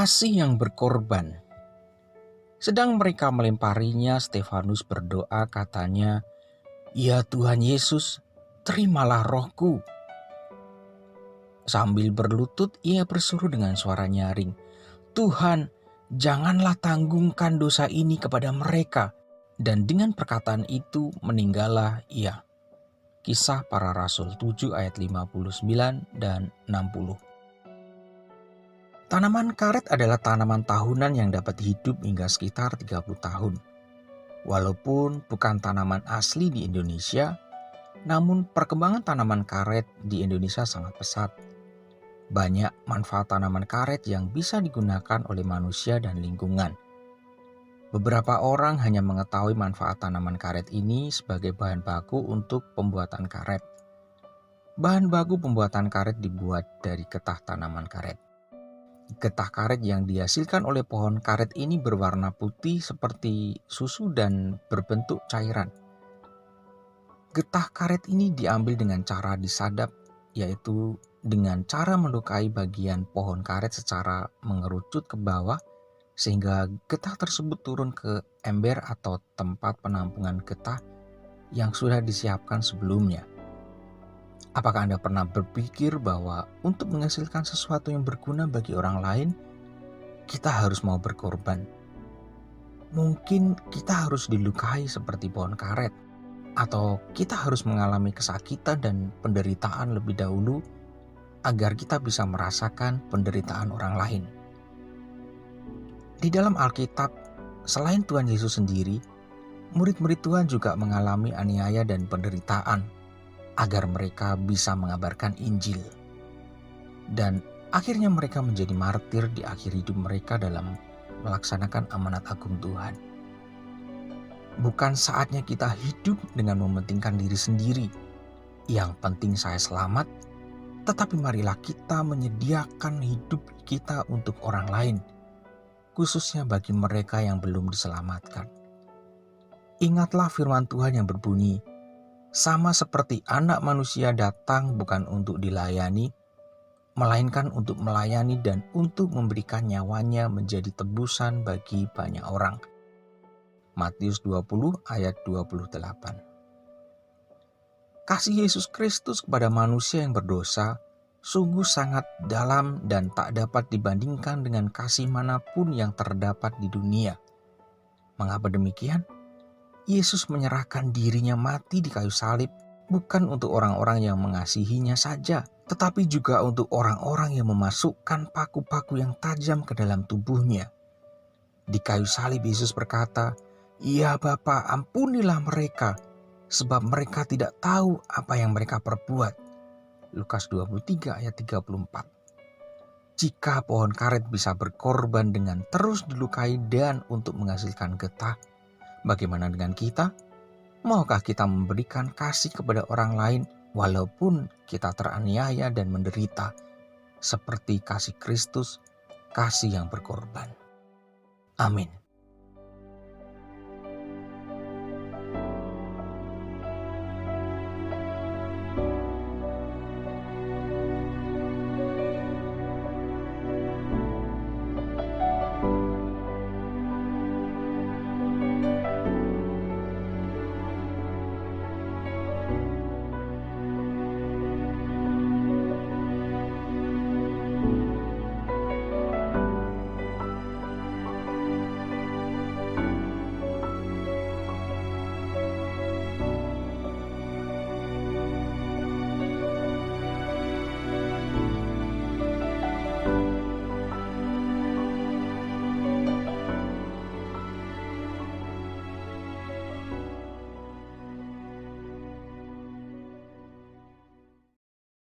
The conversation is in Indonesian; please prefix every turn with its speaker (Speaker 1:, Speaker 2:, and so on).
Speaker 1: Kasih yang berkorban. Sedang mereka melemparinya, Stefanus berdoa, katanya, "Ya Tuhan Yesus, terimalah rohku." Sambil berlutut ia berseru dengan suara nyaring, "Tuhan, janganlah tanggungkan dosa ini kepada mereka." Dan dengan perkataan itu meninggallah ia. Kisah Para Rasul 7 ayat 59 dan 60. Tanaman karet adalah tanaman tahunan yang dapat hidup hingga sekitar 30 tahun. Walaupun bukan tanaman asli di Indonesia, namun perkembangan tanaman karet di Indonesia sangat pesat. Banyak manfaat tanaman karet yang bisa digunakan oleh manusia dan lingkungan. Beberapa orang hanya mengetahui manfaat tanaman karet ini sebagai bahan baku untuk pembuatan karet. Bahan baku pembuatan karet dibuat dari getah tanaman karet. Getah karet yang dihasilkan oleh pohon karet ini berwarna putih seperti susu dan berbentuk cairan. Getah karet ini diambil dengan cara disadap, yaitu dengan cara melukai bagian pohon karet secara mengerucut ke bawah sehingga getah tersebut turun ke ember atau tempat penampungan getah yang sudah disiapkan sebelumnya. Apakah Anda pernah berpikir bahwa untuk menghasilkan sesuatu yang berguna bagi orang lain, kita harus mau berkorban? Mungkin kita harus dilukai seperti pohon karet, atau kita harus mengalami kesakitan dan penderitaan lebih dahulu agar kita bisa merasakan penderitaan orang lain. Di dalam Alkitab, selain Tuhan Yesus sendiri, murid-murid Tuhan juga mengalami aniaya dan penderitaan agar mereka bisa mengabarkan Injil. Dan akhirnya mereka menjadi martir di akhir hidup mereka dalam melaksanakan amanat agung Tuhan. Bukan saatnya kita hidup dengan mementingkan diri sendiri. Yang penting saya selamat, tetapi marilah kita menyediakan hidup kita untuk orang lain, khususnya bagi mereka yang belum diselamatkan. Ingatlah firman Tuhan yang berbunyi, "Sama seperti Anak Manusia datang bukan untuk dilayani, melainkan untuk melayani dan untuk memberikan nyawanya menjadi tebusan bagi banyak orang." Matius 20 ayat 28. Kasih Yesus Kristus kepada manusia yang berdosa sungguh sangat dalam dan tak dapat dibandingkan dengan kasih manapun yang terdapat di dunia. Mengapa demikian? Yesus menyerahkan dirinya mati di kayu salib bukan untuk orang-orang yang mengasihinya saja, tetapi juga untuk orang-orang yang memasukkan paku-paku yang tajam ke dalam tubuhnya. Di kayu salib Yesus berkata, "Ya Bapa, ampunilah mereka, sebab mereka tidak tahu apa yang mereka perbuat." Lukas 23 ayat 34. Jika pohon karet bisa berkorban dengan terus dilukai dan untuk menghasilkan getah, bagaimana dengan kita? Maukah kita memberikan kasih kepada orang lain walaupun kita teraniaya dan menderita, seperti kasih Kristus, kasih yang berkorban? Amin.